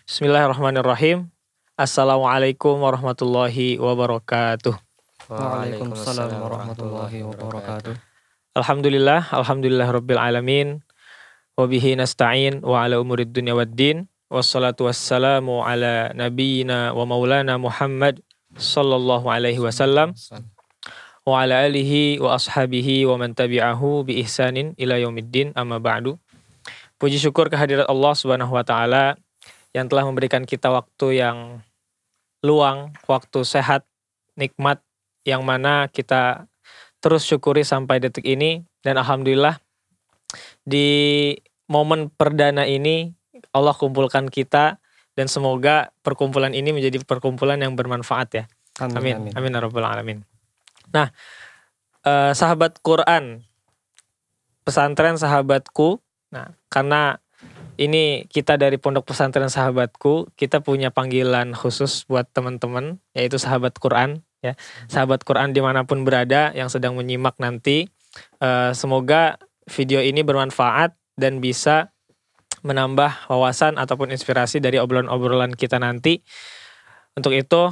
Bismillahirrahmanirrahim. Assalamualaikum warahmatullahi wabarakatuh. Waalaikumsalam warahmatullahi wabarakatuh. Alhamdulillah rabbil alamin. Wabihi nasta'in wa ala umurid dunya waddin. Wassalatu wassalamu ala nabiyyina wa maulana Muhammad sallallahu alaihi wasallam wa ala alihi wa ashabihi wa man tabi'ahu bi ihsanin ila yaumiddin, amma ba'du. Puji syukur kehadirat Allah Subhanahu wa taala yang telah memberikan kita waktu yang luang, waktu sehat, nikmat, yang mana kita terus syukuri sampai detik ini. Dan alhamdulillah di momen perdana ini Allah kumpulkan kita, dan semoga perkumpulan ini menjadi perkumpulan yang bermanfaat ya. Amin. Amin ya rabbal alamin. Nah, sahabat Quran, pesantren sahabatku. Nah, karena ini kita dari Pondok Pesantren Sahabatku, kita punya panggilan khusus buat teman-teman, yaitu sahabat Quran ya. Sahabat Quran dimanapun berada yang sedang menyimak nanti, semoga video ini bermanfaat dan bisa menambah wawasan ataupun inspirasi dari obrolan-obrolan kita nanti. Untuk itu,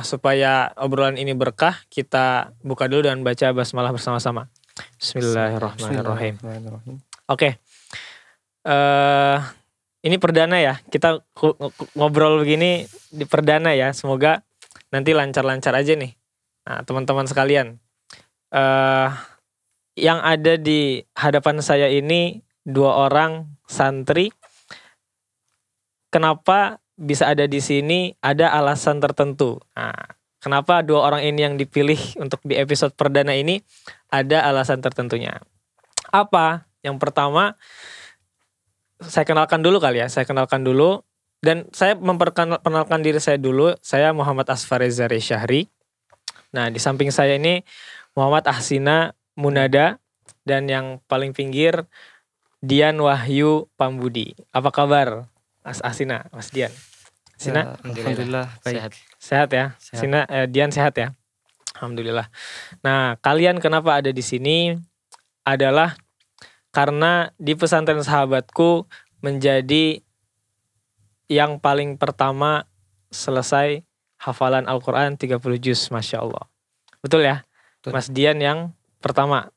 supaya obrolan ini berkah, kita buka dulu dan baca basmalah bersama-sama. Bismillahirrahmanirrahim. Oke. Ini perdana ya, kita ngobrol begini di perdana ya, semoga nanti lancar-lancar aja nih. Nah, teman-teman sekalian, yang ada di hadapan saya ini 2 orang santri. Kenapa bisa ada di sini? Ada alasan tertentu. Nah, kenapa 2 orang ini yang dipilih untuk di episode perdana ini? Ada alasan tertentunya. Apa? Yang pertama, saya kenalkan dulu kali ya. Saya kenalkan dulu. Dan saya memperkenalkan diri saya dulu. Saya Muhammad Asfareza Syahri. Nah, di samping saya ini Muhammad Ahsina Munada. Dan yang paling pinggir Dian Wahyu Pambudi. Apa kabar Mas Ahsina, Mas Dian? Ahsina? Alhamdulillah baik. Sehat ya? Sehat. Ahsina, Dian sehat ya? Alhamdulillah. Nah, kalian kenapa ada di sini? Adalah karena di pesantren sahabatku menjadi yang paling pertama selesai hafalan Al-Quran 30 juz, Masya Allah. Betul ya? Betul. Mas Dian yang pertama,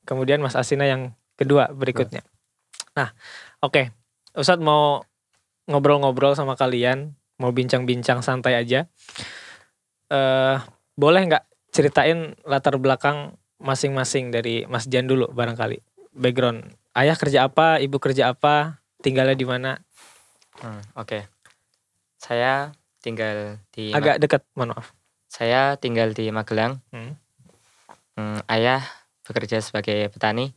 kemudian Mas Asina yang kedua berikutnya. Nah, oke. Ustadz mau ngobrol-ngobrol sama kalian, mau bincang-bincang santai aja. Boleh nggak ceritain latar belakang masing-masing dari Mas Dian dulu barangkali? Background, ayah kerja apa, ibu kerja apa, tinggalnya di mana? Oke. Saya tinggal di Agak dekat, mohon maaf. Saya tinggal di Magelang. Ayah bekerja sebagai petani.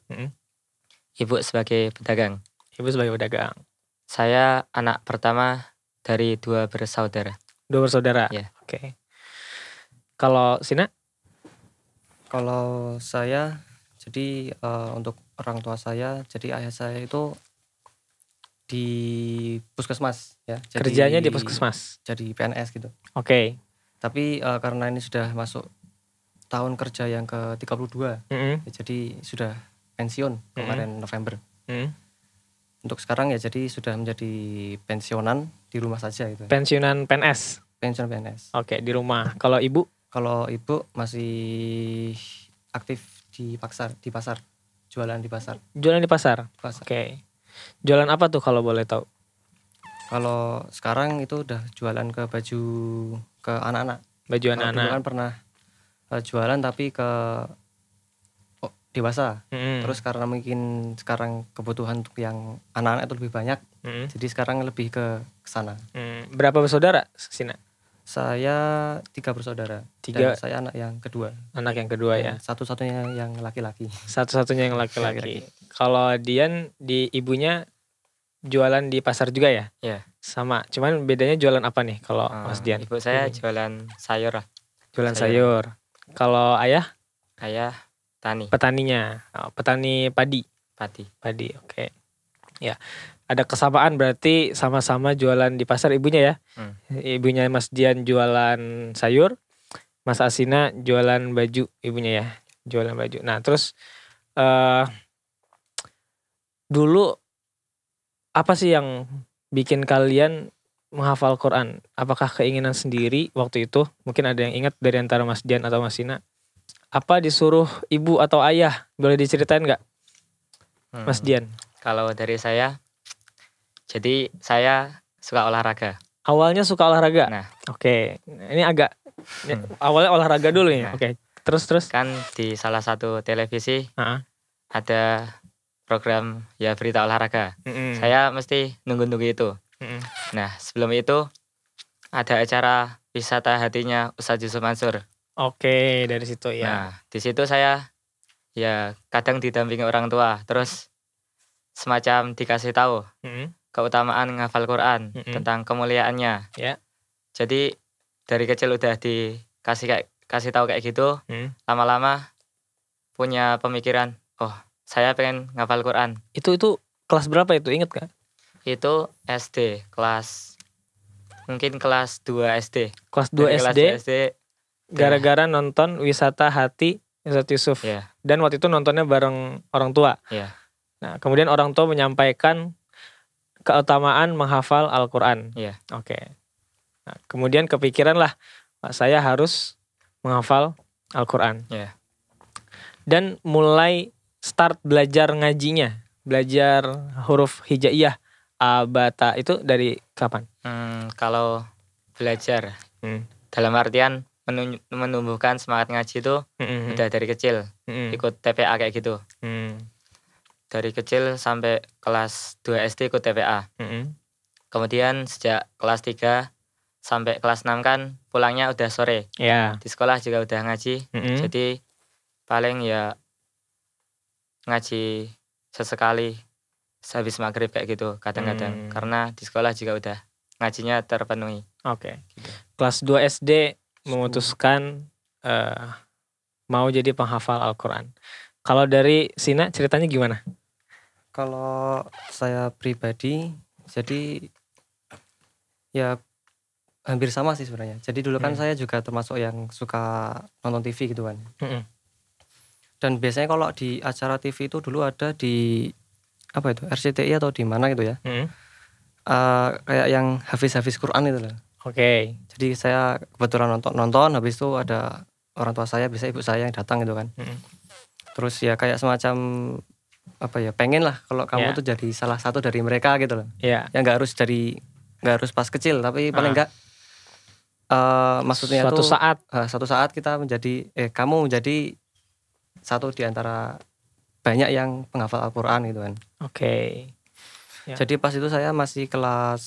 Ibu sebagai pedagang. Ibu sebagai pedagang. Saya anak pertama dari 2 bersaudara. 2 bersaudara. Ya. Oke. Kalau Sina? Kalau saya, jadi untuk orang tua saya, jadi ayah saya itu di puskesmas ya. Jadi, Kerjanya di puskesmas. Jadi PNS gitu. Oke. Tapi karena ini sudah masuk tahun kerja yang ke-32, ya, jadi sudah pensiun kemarin November. Untuk sekarang ya jadi sudah menjadi pensiunan di rumah saja gitu. Pensiunan PNS. Pensiun PNS. Oke, di rumah. Kalau ibu? Kalau ibu masih aktif di pasar, jualan di pasar. Jualan di pasar. Oke. Jualan apa tuh kalau boleh tahu? Kalau sekarang itu udah jualan ke baju ke anak-anak. Baju Kalau anak-anak. dulu kan pernah jualan tapi ke dewasa. Terus karena mungkin sekarang kebutuhan untuk yang anak-anak itu lebih banyak, jadi sekarang lebih ke sana. Berapa bersaudara, Sina? Saya 3 bersaudara. 3. Dan saya anak yang kedua. Anak yang kedua ya. Satu-satunya yang laki-laki. Satu-satunya yang laki-laki. Kalau Dian di ibunya jualan di pasar juga ya? Iya. Sama. Cuman bedanya jualan apa nih kalau Mas Dian? Ibu saya jualan sayur lah. Jualan sayur. Kalau ayah? Ayah tani. Petaninya. Oh, petani padi. Padi, oke. Ya. Ada kesamaan berarti sama-sama jualan di pasar ibunya ya. Ibunya Mas Dian jualan sayur, Mas Asina jualan baju ibunya ya. Jualan baju. Nah terus dulu apa sih yang bikin kalian menghafal Quran? Apakah keinginan sendiri waktu itu? Mungkin ada yang ingat dari antara Mas Dian atau Mas Sina. Apa disuruh ibu atau ayah? Boleh diceritain nggak, Mas Dian? Kalau dari saya, jadi saya suka olahraga. Awalnya suka olahraga? Nah. Oke. Ini agak, awalnya olahraga dulu ya? Nah. Oke. Terus? Kan di salah satu televisi ada program ya berita olahraga. Saya mesti nunggu-nunggu itu. Nah, sebelum itu ada acara wisata hatinya Ustadz Yusuf Mansur. Oke, dari situ ya. Nah, di situ saya ya kadang didampingi orang tua, terus semacam dikasih tahu keutamaan menghafal Quran, tentang kemuliaannya. Ya. Jadi dari kecil udah kasih tahu kayak gitu, lama-lama punya pemikiran, oh saya pengen ngafal Quran. Itu kelas berapa itu, inget gak? Itu SD, mungkin kelas 2 SD. Kelas 2 Dari SD, kelas 2 SD gara-gara nonton Wisata Hati Ustadz Yusuf. Yeah. Dan waktu itu nontonnya bareng orang tua. Yeah. Nah, kemudian orang tua menyampaikan keutamaan menghafal Al-Quran. Yeah. Oke. Nah, kemudian kepikiran lah, saya harus menghafal Al-Quran. Yeah. Dan mulai start belajar ngajinya, belajar huruf hijaiyah, a, ba, ta, itu dari kapan? Kalau belajar, dalam artian menumbuhkan semangat ngaji itu udah dari kecil, ikut TPA kayak gitu. Dari kecil sampai kelas 2 SD ikut TPA. Kemudian sejak kelas 3 sampai kelas 6 kan pulangnya udah sore. Yeah. Di sekolah juga udah ngaji. Jadi paling ya ngaji sesekali habis maghrib kayak gitu kadang-kadang. Karena di sekolah juga udah ngajinya terpenuhi. Oke. Gitu. Kelas 2 SD memutuskan mau jadi penghafal Al-Quran. Kalau dari Sina ceritanya gimana? Kalau saya pribadi, jadi ya hampir sama sih sebenarnya. Jadi dulu kan saya juga termasuk yang suka nonton TV gitu kan. Dan biasanya kalau di acara TV itu dulu ada di apa itu, RCTI atau di mana gitu ya. Kayak yang hafiz Quran itu loh. Oke. Jadi saya kebetulan nonton, habis itu ada orang tua saya, bisa ibu saya yang datang gitu kan. Terus ya kayak semacam apa ya, pengen lah kalau kamu tuh jadi salah satu dari mereka gitu loh. Ya nggak harus pas kecil, tapi paling enggak maksudnya suatu saat kita kamu menjadi satu di antara banyak yang penghafal Al-Quran gitu kan. Oke. Ya. Jadi pas itu saya masih kelas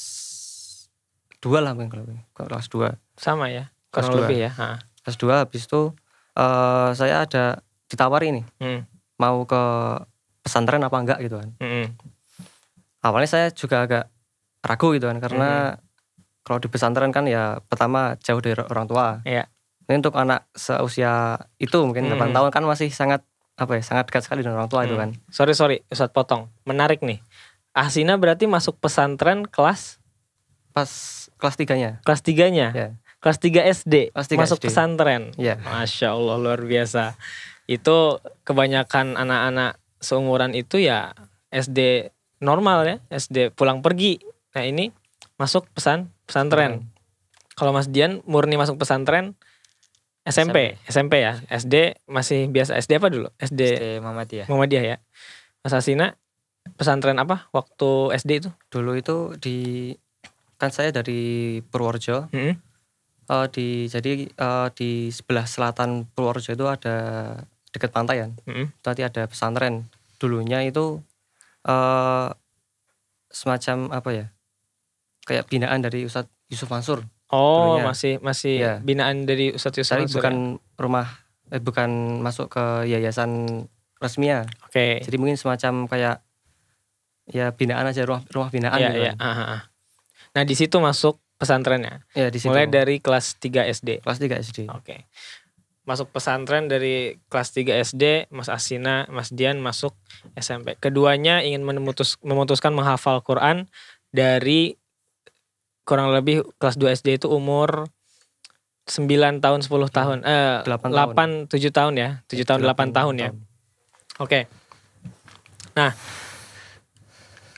2 lah mungkin, kelas 2. Sama ya, kelas 2 lebih ya. Kelas 2 habis itu saya ada ditawari nih, mau ke pesantren apa enggak gitu kan. Awalnya saya juga agak ragu gitu kan, karena kalau di pesantren kan ya pertama jauh dari orang tua. Iya. Ini untuk anak seusia itu mungkin 8 tahun kan masih sangat sangat dekat sekali dengan orang tua itu kan. Sorry Ustadz potong, menarik nih. Asina berarti masuk pesantren pas kelas 3-nya. Kelas 3-nya? Ya. Kelas 3 SD masuk SD. pesantren. Ya. Masya Allah, luar biasa. Itu kebanyakan anak-anak seumuran itu ya SD normal ya, SD pulang pergi. Nah ini masuk pesantren. Kalau Mas Dian murni masuk pesantren SMP ya. SD masih biasa. SD apa dulu? SD Muhammadiyah ya. Mas Asina pesantren apa waktu SD itu? Dulu itu kan saya dari Purworejo. Di sebelah selatan Purworejo itu ada dekat pantai kan. Tadi ada pesantren. Dulunya itu semacam apa ya? Kayak binaan dari Ustadz Yusuf Mansur. Oh, dulunya. masih ya. Binaan dari Ustadz Yusuf Mansur. Bukan masuk ke yayasan resmi ya. Oke. Jadi mungkin semacam kayak ya binaan aja, rumah binaan gitu. Iya. Nah, di situ masuk pesantrennya. Ya, di situ. Mulai dari kelas 3 SD. Kelas 3 SD. Oke. Masuk pesantren dari kelas 3 SD, Mas Asina, Mas Dian masuk SMP. Keduanya ingin memutuskan menghafal Quran dari kurang lebih kelas 2 SD itu umur 9 tahun, 10 tahun. 8, 7 tahun ya. 7 tahun, 8 tahun ya. Oke. Nah,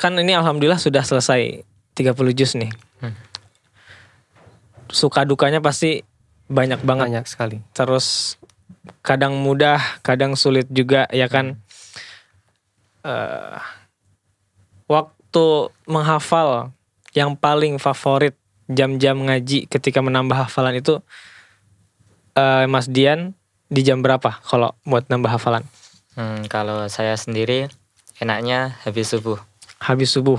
kan ini alhamdulillah sudah selesai 30 juz nih. suka dukanya pasti banyak banget. Banyak sekali. Terus kadang mudah, kadang sulit juga ya kan. Waktu menghafal yang paling favorit jam-jam ngaji ketika menambah hafalan itu Mas Dian di jam berapa kalau buat nambah hafalan? Kalau saya sendiri enaknya habis subuh. Habis subuh.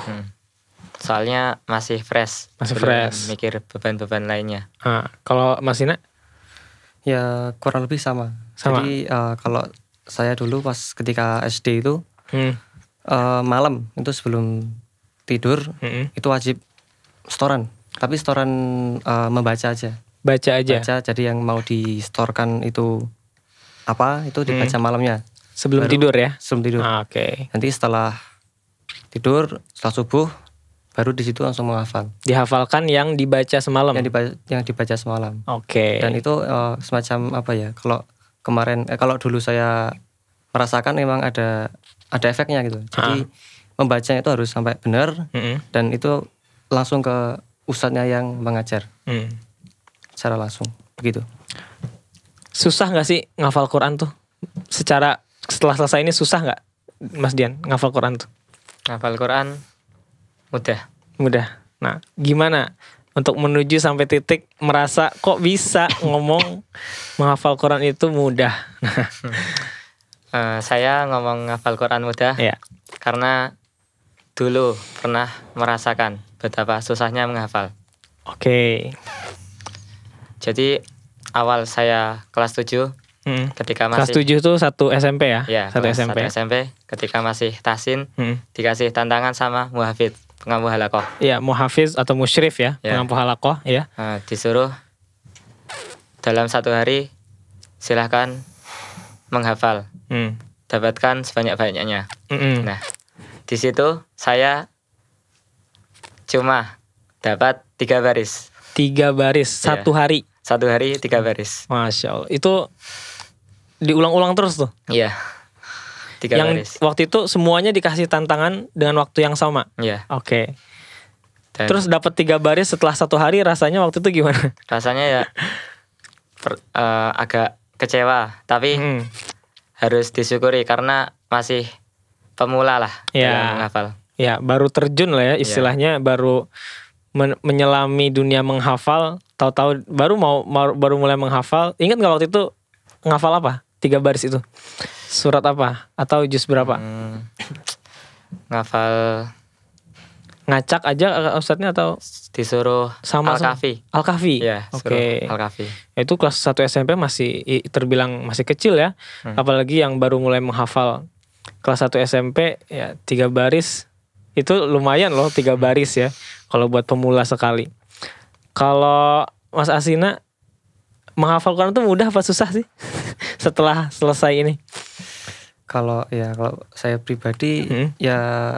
Soalnya masih fresh. Masih belum fresh. Mikir beban-beban lainnya. Kalau Mas Ina? Ya kurang lebih sama. Jadi kalau saya dulu pas ketika SD itu malam itu sebelum tidur itu wajib setoran. Tapi setoran membaca aja. Baca aja. Jadi yang mau distorkan itu apa itu dibaca malamnya. Sebelum tidur ya? Sebelum tidur. Oke. Nanti setelah tidur, setelah subuh, baru di situ langsung menghafal. Dihafalkan yang dibaca semalam. Yang dibaca semalam. Oke. Dan itu semacam apa ya? Kalau kemarin, kalau dulu saya merasakan memang ada efeknya gitu. Jadi membacanya itu harus sampai benar dan itu langsung ke ustadznya yang mengajar. Secara langsung begitu. Susah nggak sih ngafal Quran tuh? Setelah selesai ini susah nggak, Mas Dian, ngafal Quran tuh? Ngafal Quran Mudah. Nah, gimana untuk menuju sampai titik merasa kok bisa ngomong menghafal Quran itu mudah? Saya ngomong ngafal Quran mudah karena dulu pernah merasakan betapa susahnya menghafal. Oke. Jadi awal saya kelas 7 ketika Kelas masih 7 tuh 1 SMP ya? Ya, Satu kelas SMP. 1 SMP ketika masih tahsin dikasih tantangan sama muhafidz, pengampu halaqah. Iya, muhafiz atau musyrif ya, pengampu halaqah ya. Disuruh dalam 1 hari silahkan menghafal. Dapatkan sebanyak-banyaknya. Nah, di situ saya cuma dapat 3 baris. 3 baris, 1 hari. 1 hari 3 baris. Masya Allah. Itu diulang-ulang terus tuh? Iya. 3 yang baris. Waktu itu semuanya dikasih tantangan dengan waktu yang sama? Iya. Oke. Terus dapat 3 baris setelah 1 hari, rasanya waktu itu gimana? Rasanya ya agak kecewa. Tapi harus disyukuri karena masih pemula lah dalam menghafal. Ya, baru terjun lah ya istilahnya, baru menyelami dunia menghafal, tahu-tahu baru mulai menghafal. Ingat nggak waktu itu menghafal apa? 3 baris itu surat apa atau juz berapa? Ngafal ngacak aja ustadznya atau disuruh sama Al-Kahfi? Al-Kahfi. Ya, Oke. Al-Kahfi. Itu kelas 1 SMP masih terbilang masih kecil ya. Apalagi yang baru mulai menghafal kelas 1 SMP ya 3 baris itu lumayan loh, 3 baris ya kalau buat pemula sekali. Kalau Mas Asina menghafal Quran itu mudah apa susah sih setelah selesai ini? Kalau saya pribadi ya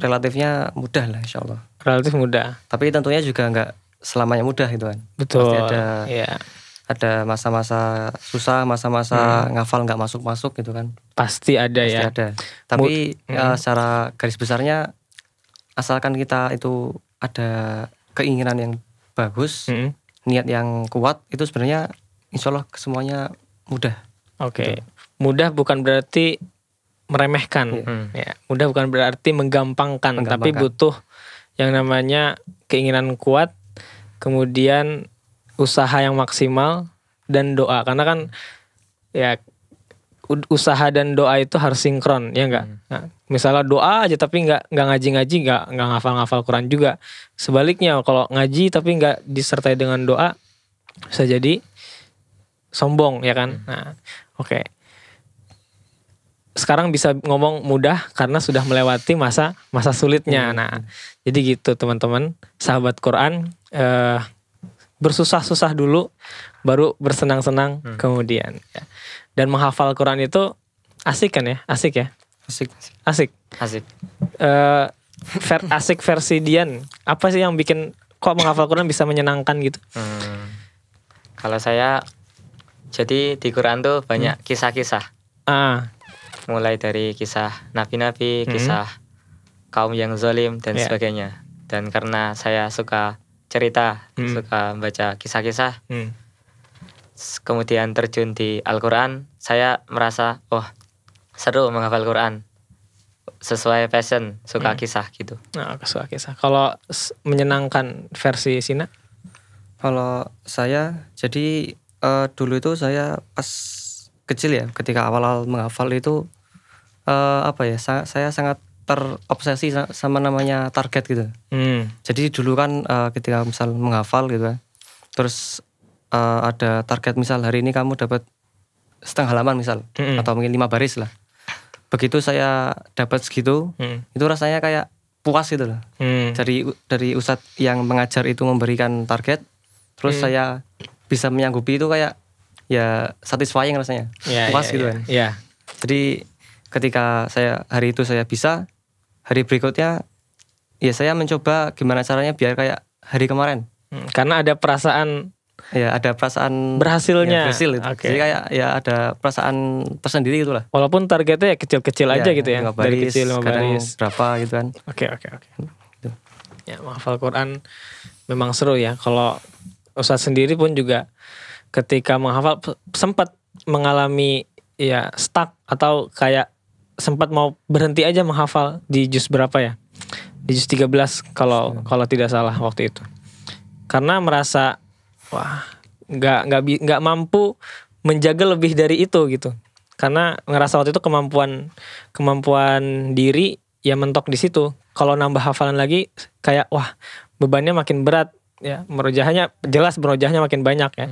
relatifnya mudah lah insya Allah. Relatif mudah. Tapi tentunya juga nggak selamanya mudah itu kan. Betul. Pasti ada masa-masa susah, masa-masa ngafal nggak masuk-masuk gitu kan. Pasti ada. Pasti ada. Tapi secara garis besarnya asalkan kita itu ada keinginan yang bagus, niat yang kuat, itu sebenarnya insya Allah semuanya mudah. Oke. Mudah bukan berarti meremehkan. Ya, mudah bukan berarti menggampangkan, tapi butuh yang namanya keinginan kuat, kemudian usaha yang maksimal dan doa. Karena kan ya usaha dan doa itu harus sinkron, ya enggak? Nah, misalnya doa aja tapi nggak ngaji-ngaji, nggak ngafal-ngafal Quran juga. Sebaliknya kalau ngaji tapi nggak disertai dengan doa, bisa jadi sombong, ya kan? Nah, oke. Sekarang bisa ngomong mudah karena sudah melewati masa sulitnya. Nah, jadi gitu teman-teman, sahabat Quran, bersusah-susah dulu, baru bersenang-senang kemudian. Ya. Dan menghafal Quran itu asik kan ya? Asik ya? Asik. Asik versi Dian. Apa sih yang bikin kok menghafal Quran bisa menyenangkan gitu? Kalau saya, jadi di Quran tuh banyak kisah-kisah. Mulai dari kisah nabi-nabi, kisah kaum yang zalim dan sebagainya. Dan karena saya suka cerita, suka baca kisah-kisah. Kemudian terjun di Al-Quran, saya merasa seru menghafal Quran, sesuai passion, suka kisah gitu. Nah, suka kisah. Kalau menyenangkan versi Sina? Kalau saya jadi dulu itu saya pas kecil ya, ketika awal-awal menghafal itu saya sangat terobsesi sama namanya target gitu. Jadi dulu kan ketika misal menghafal gitu kan, terus ada target misal hari ini kamu dapat setengah halaman misal, atau mungkin 5 baris lah. Begitu saya dapat segitu, itu rasanya kayak puas gitu loh. Dari ustadz yang mengajar itu memberikan target, terus saya bisa menyanggupi itu kayak ya satisfying rasanya, puas gitu kan. Jadi ketika hari itu saya bisa, hari berikutnya ya saya mencoba gimana caranya biar kayak hari kemarin. Karena ada perasaan. Ya ada perasaan berhasilnya. Berhasil itu. Jadi kayak ya ada perasaan tersendiri gitu lah. Walaupun targetnya ya kecil-kecil aja gitu ya. 5 baris, dari kecil 5 baris. Berapa gitu kan. Oke. Gitu. Ya menghafal Quran memang seru ya. Kalau Ustadz sendiri pun juga ketika menghafal sempat mengalami ya stuck atau kayak sempat mau berhenti aja menghafal di juz berapa ya? Di juz 13 kalau tidak salah waktu itu. Karena merasa nggak mampu menjaga lebih dari itu gitu. Karena ngerasa waktu itu kemampuan diri ya mentok di situ. Kalau nambah hafalan lagi kayak bebannya makin berat ya, merojahnya makin banyak ya.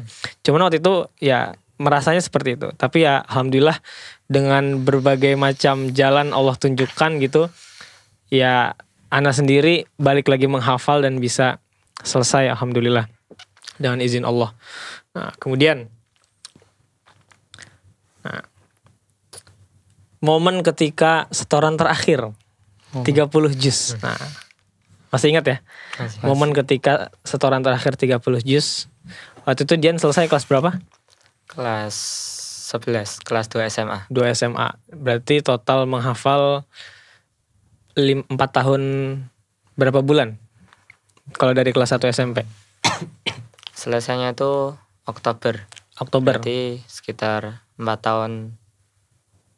Cuman waktu itu ya merasanya seperti itu. Tapi ya alhamdulillah dengan berbagai macam jalan Allah tunjukkan gitu, ya ana sendiri balik lagi menghafal dan bisa selesai alhamdulillah dengan izin Allah. Nah, kemudian momen ketika setoran terakhir 30 juz. Nah, masih ingat ya? Masih. Momen ketika setoran terakhir 30 juz. Waktu itu Dian selesai kelas berapa? Kelas 11, kelas 2 SMA. 2 SMA. Berarti total menghafal 4 tahun berapa bulan? Kalau dari kelas 1 SMP. Selesainya itu Oktober. Berarti sekitar 4 tahun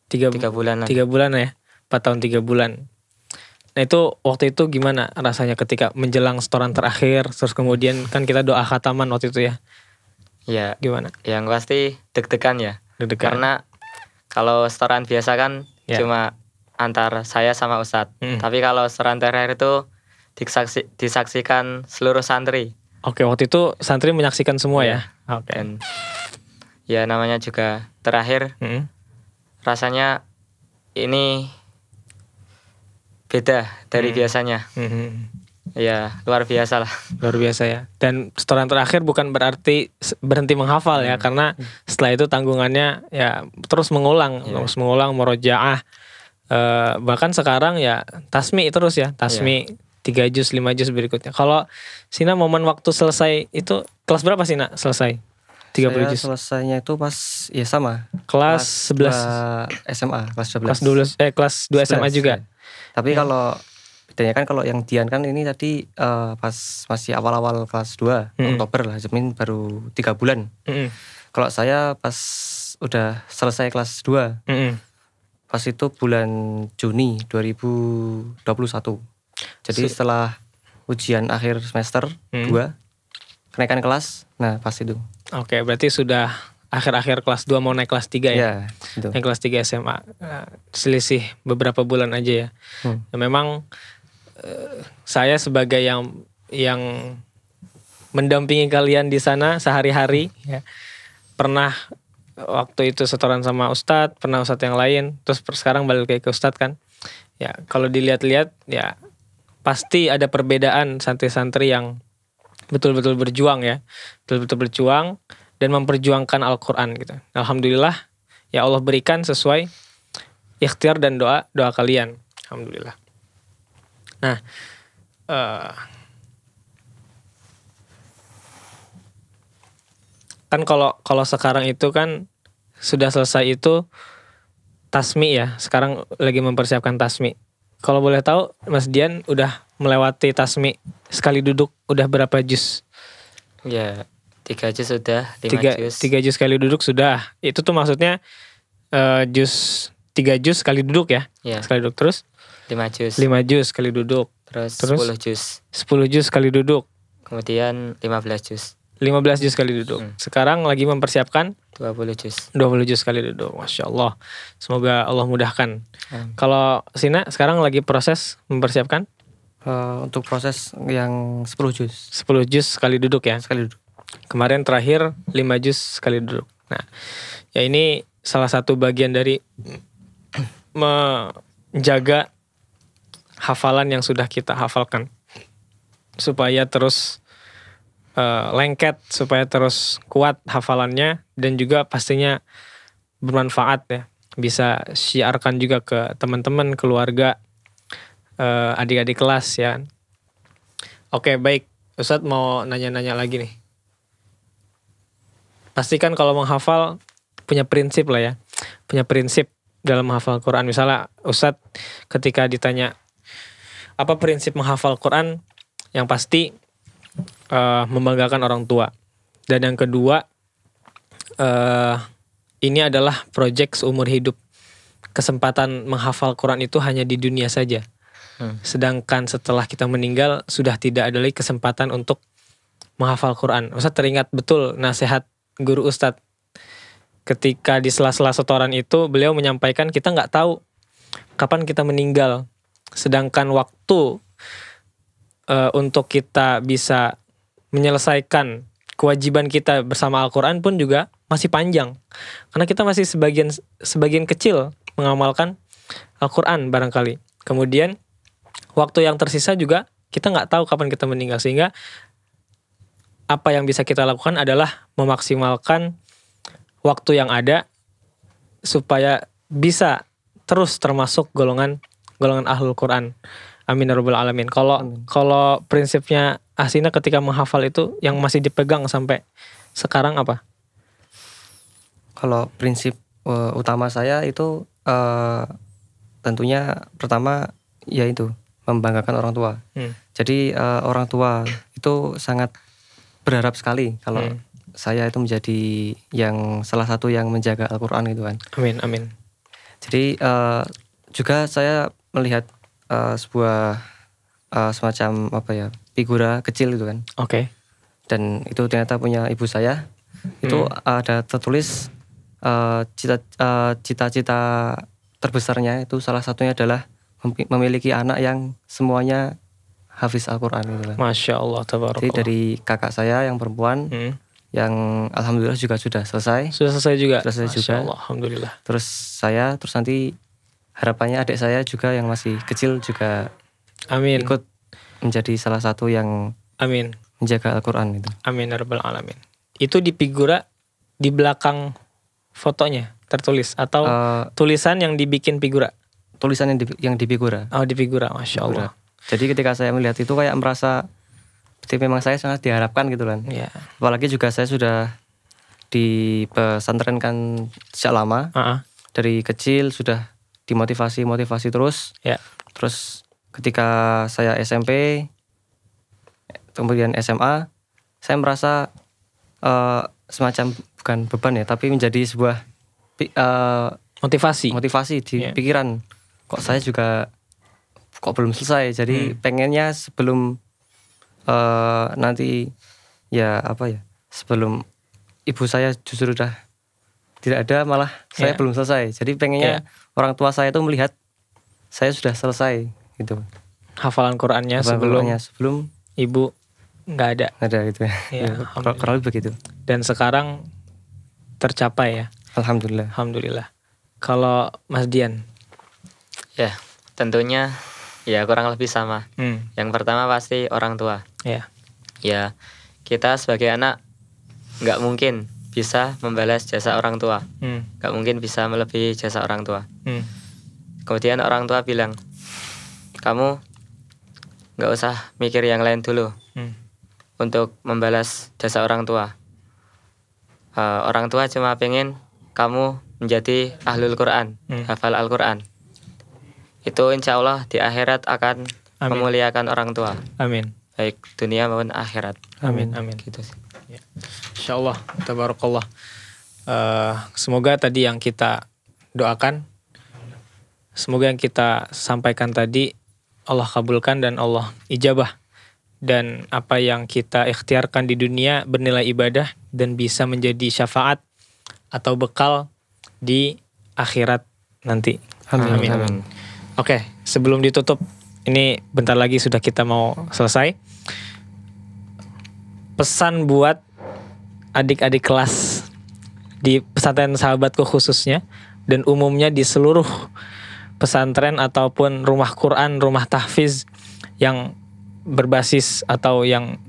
3 bulan. 3 bulan ya. 4 tahun 3 bulan. Nah itu waktu itu gimana rasanya ketika menjelang setoran terakhir, terus kemudian kan kita doa khataman waktu itu ya? Ya. Gimana? Yang pasti deg-degan ya. Karena kalau setoran biasa kan cuma antar saya sama Ustadz. Tapi kalau setoran terakhir itu disaksikan seluruh santri. Oke, waktu itu santri menyaksikan semua ya? Oke. Dan ya namanya juga terakhir. Rasanya ini beda dari biasanya. Ya luar biasa lah. Luar biasa ya. Dan setoran terakhir bukan berarti berhenti menghafal ya, karena setelah itu tanggungannya ya terus mengulang, murojaah. Bahkan sekarang ya tasmi terus ya, tasmi 3 juz, 5 juz berikutnya. Kalau Sina momen waktu selesai itu kelas berapa Sina selesai? 30 juz. Selesainya itu pas ya sama. Kelas 11 SMA, kelas 12. Kelas 2 SMA juga. Tapi kalau bedanya kan kalau yang Dian kan ini tadi pas masih awal-awal kelas 2, Oktober lah, Jamin baru 3 bulan. Kalau saya pas udah selesai kelas 2. Pas itu bulan Juni 2021. Jadi setelah ujian akhir semester 2, kenaikan kelas, nah pas itu. Oke, berarti sudah akhir-akhir kelas 2 mau naik kelas 3 ya? Iya, itu. Naik kelas 3 SMA. Selisih beberapa bulan aja ya. Ya memang saya sebagai yang mendampingi kalian di sana sehari-hari ya, pernah waktu itu setoran sama Ustadz, pernah Ustadz yang lain, terus sekarang balik ke Ustadz kan. Ya, kalau dilihat-lihat ya pasti ada perbedaan santri-santri yang betul-betul berjuang ya. Betul-betul berjuang dan memperjuangkan Al-Quran gitu. Alhamdulillah ya Allah berikan sesuai ikhtiar dan doa kalian. Alhamdulillah. Nah, kan kalau sekarang itu kan sudah selesai itu tasmi ya. Sekarang lagi mempersiapkan tasmi. Kalau boleh tahu Mas Dian udah melewati tasmi sekali duduk udah berapa juz? Ya 3 juz sudah, 5 juz. 3 juz sekali duduk sudah. Itu tuh maksudnya 3 juz sekali duduk ya? Sekali duduk. Terus 5 juz. 5 juz sekali duduk. Terus 10 juz. 10 juz sekali duduk. Kemudian 15 juz. 15 juz sekali duduk. Sekarang lagi mempersiapkan 20 juz. 20 juz sekali duduk. Masya Allah. Semoga Allah mudahkan. Kalau Sina sekarang lagi proses mempersiapkan? Untuk proses yang 10 juz. 10 juz sekali duduk ya? Sekali duduk. Kemarin terakhir 5 juz sekali duduk. Nah, ya ini salah satu bagian dari menjaga hafalan yang sudah kita hafalkan. Supaya terus lengket, supaya terus kuat hafalannya, dan juga pastinya bermanfaat ya. Bisa syiarkan juga ke teman-teman, keluarga, adik-adik kelas ya. Oke, baik. Ustadz mau nanya-nanya lagi nih. Pastikan kalau menghafal punya prinsip lah ya. Punya prinsip dalam menghafal Quran. Misalnya Ustadz ketika ditanya apa prinsip menghafal Quran, yang pasti membanggakan orang tua. Dan yang kedua, ini adalah proyek seumur hidup. Kesempatan menghafal Quran itu hanya di dunia saja. Sedangkan setelah kita meninggal sudah tidak ada lagi kesempatan untuk menghafal Quran. Ustadz teringat betul nasihat guru Ustadz ketika di sela-sela setoran itu, beliau menyampaikan kita nggak tahu kapan kita meninggal. Sedangkan waktu untuk kita bisa menyelesaikan kewajiban kita bersama Al-Quran pun juga masih panjang. Karena kita masih sebagian kecil mengamalkan Al-Quran barangkali. Kemudian waktu yang tersisa juga kita nggak tahu kapan kita meninggal. Sehingga apa yang bisa kita lakukan adalah memaksimalkan waktu yang ada supaya bisa terus termasuk golongan Ahlul Quran. Amin ya rabbal alamin. Kalau prinsipnya Ahsina ketika menghafal itu yang masih dipegang sampai sekarang apa? Kalau prinsip utama saya itu tentunya pertama yaitu membanggakan orang tua. Jadi orang tua itu sangat berharap sekali kalau saya itu menjadi yang salah satu yang menjaga Al-Quran gitu kan. Amin. Jadi juga saya melihat sebuah semacam figura kecil gitu kan. Oke. Dan itu ternyata punya ibu saya. Itu ada tertulis cita-cita terbesarnya itu salah satunya adalah memiliki anak yang semuanya hafiz Al-Quran gitu kan. Masya Allah, tabarakallah. Jadi dari kakak saya yang perempuan yang alhamdulillah juga sudah selesai. Sudah selesai juga. Selesai Masya juga. Allah, alhamdulillah. Terus nanti harapannya adik saya juga yang masih kecil juga Amin. ikut menjadi salah satu yang menjaga Al-Quran itu. Amin ya rabbal alamin. Itu di figura di belakang fotonya tertulis atau tulisan yang dibikin figura? Tulisan yang di figura. Oh, di figura, Masya Allah. Jadi ketika saya melihat itu kayak merasa seperti memang saya sangat diharapkan gitu kan. Yeah. Apalagi juga saya sudah dipesantrenkan sejak lama. Dari kecil sudah dimotivasi terus. Yeah. Terus ketika saya SMP, kemudian SMA, saya merasa semacam bukan beban ya, tapi menjadi sebuah motivasi di pikiran. Kok saya juga belum selesai. Jadi pengennya sebelum nanti sebelum ibu saya justru udah tidak ada, malah saya belum selesai. Jadi pengennya orang tua saya itu melihat saya sudah selesai gitu. Hafalan Qur'annya sebelum ibu nggak ada. Nggak ada gitu ya. Kurang lebih begitu. Dan sekarang tercapai ya. Alhamdulillah. Kalau Mas Dian? Ya, tentunya ya kurang lebih sama. Yang pertama pasti orang tua. Ya, kita sebagai anak nggak mungkin bisa membalas jasa orang tua. Nggak mungkin bisa melebihi jasa orang tua. Kemudian orang tua bilang, kamu nggak usah mikir yang lain dulu untuk membalas jasa orang tua. Orang tua cuma pengen kamu menjadi ahlul Quran, hafal Al-Quran. Itu insya Allah di akhirat akan memuliakan orang tua. Amin. baik dunia maupun akhirat. Amin, amin. Gitu sih. Ya. Insyaallah, tabarakallah. Semoga tadi yang kita doakan, semoga yang kita sampaikan tadi Allah kabulkan dan Allah ijabah. Dan apa yang kita ikhtiarkan di dunia bernilai ibadah dan bisa menjadi syafaat atau bekal di akhirat nanti. Amin. Amin. Amin. Oke, sebelum ditutup, ini bentar lagi sudah kita mau selesai. Pesan buat adik-adik kelas di pesantren sahabatku khususnya dan umumnya di seluruh pesantren ataupun rumah Quran, rumah tahfiz yang berbasis atau yang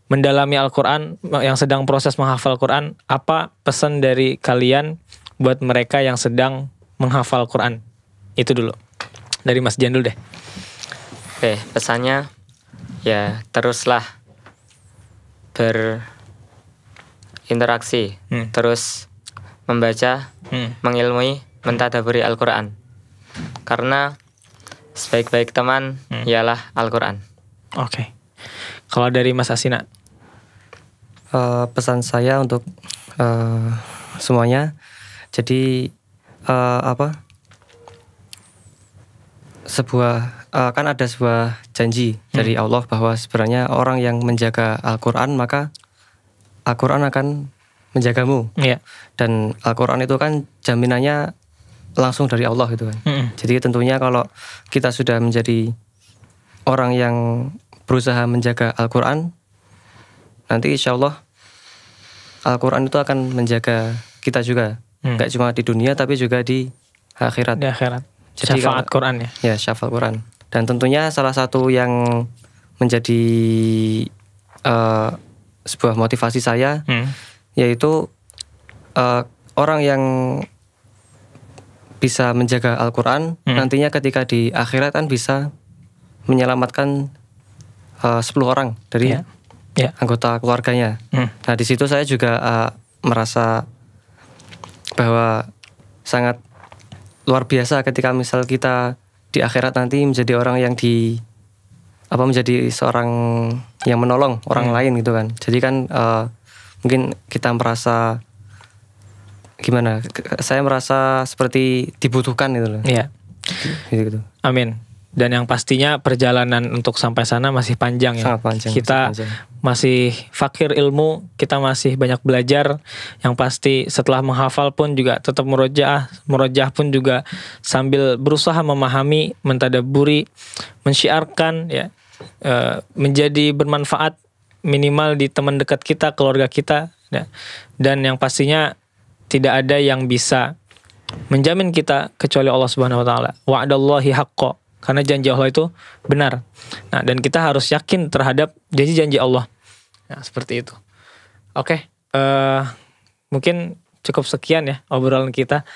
mendalami Al-Quran, yang sedang proses menghafal Quran. Apa pesan dari kalian buat mereka yang sedang menghafal Quran? Itu dulu dari Mas Jandul deh. Oke, pesannya ya teruslah berinteraksi, terus membaca, mengilmui, mentadaburi Al-Quran. Karena sebaik-baik teman ialah Al-Quran. Oke. Kalau dari Mas Asina? Pesan saya untuk semuanya, jadi kan ada sebuah janji dari Allah bahwa sebenarnya orang yang menjaga Al-Quran maka Al-Quran akan menjagamu. Iya. Dan Al-Quran itu kan jaminannya langsung dari Allah gitu kan. Jadi tentunya kalau kita sudah menjadi orang yang berusaha menjaga Al-Quran, nanti insya Allah Al-Quran itu akan menjaga kita juga. Gak cuma di dunia tapi juga di akhirat. Di akhirat. Jadi syafaat Quran ya? Ya, syafaat Quran. Dan tentunya salah satu yang menjadi sebuah motivasi saya yaitu orang yang bisa menjaga Al-Quran nantinya ketika di akhirat kan bisa menyelamatkan 10 orang dari anggota keluarganya. Nah di situ saya juga merasa bahwa sangat luar biasa ketika misal kita di akhirat nanti menjadi orang yang menjadi seorang yang menolong orang lain gitu kan. Jadi kan mungkin kita merasa gimana? Saya merasa seperti dibutuhkan gitu loh. Iya. Gitu. Amin. Dan yang pastinya perjalanan untuk sampai sana masih panjang ya. Sangat panjang. Kita masih fakir ilmu, kita masih banyak belajar. Yang pasti setelah menghafal pun juga tetap murojaah pun juga sambil berusaha memahami, mentadaburi, mensyiarkan ya, menjadi bermanfaat minimal di teman dekat kita, keluarga kita ya. Dan yang pastinya tidak ada yang bisa menjamin kita kecuali Allah Subhanahu wa taala. Wa'dallahi haqqo. Karena janji Allah itu benar. Nah, dan kita harus yakin terhadap janji-janji Allah. Nah, seperti itu. Oke, mungkin cukup sekian ya obrolan kita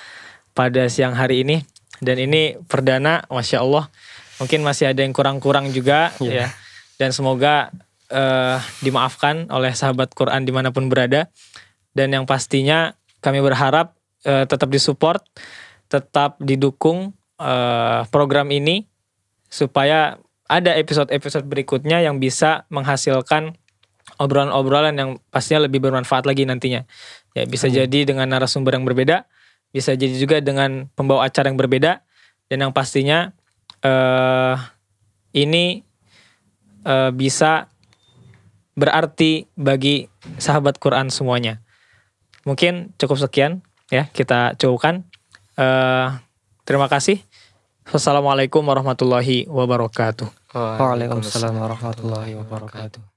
pada siang hari ini. Dan ini perdana, Masya Allah. Mungkin masih ada yang kurang-kurang juga ya. Dan semoga dimaafkan oleh sahabat Quran dimanapun berada. Dan yang pastinya kami berharap tetap disupport, tetap didukung program ini supaya ada episode-episode berikutnya yang bisa menghasilkan obrolan-obrolan yang pastinya lebih bermanfaat lagi nantinya. Ya, bisa jadi dengan narasumber yang berbeda, bisa jadi juga dengan pembawa acara yang berbeda, dan yang pastinya ini bisa berarti bagi sahabat Quran semuanya. Mungkin cukup sekian ya kita cukupkan. Terima kasih. Wassalamualaikum warahmatullahi wabarakatuh. Waalaikumsalam warahmatullahi wabarakatuh.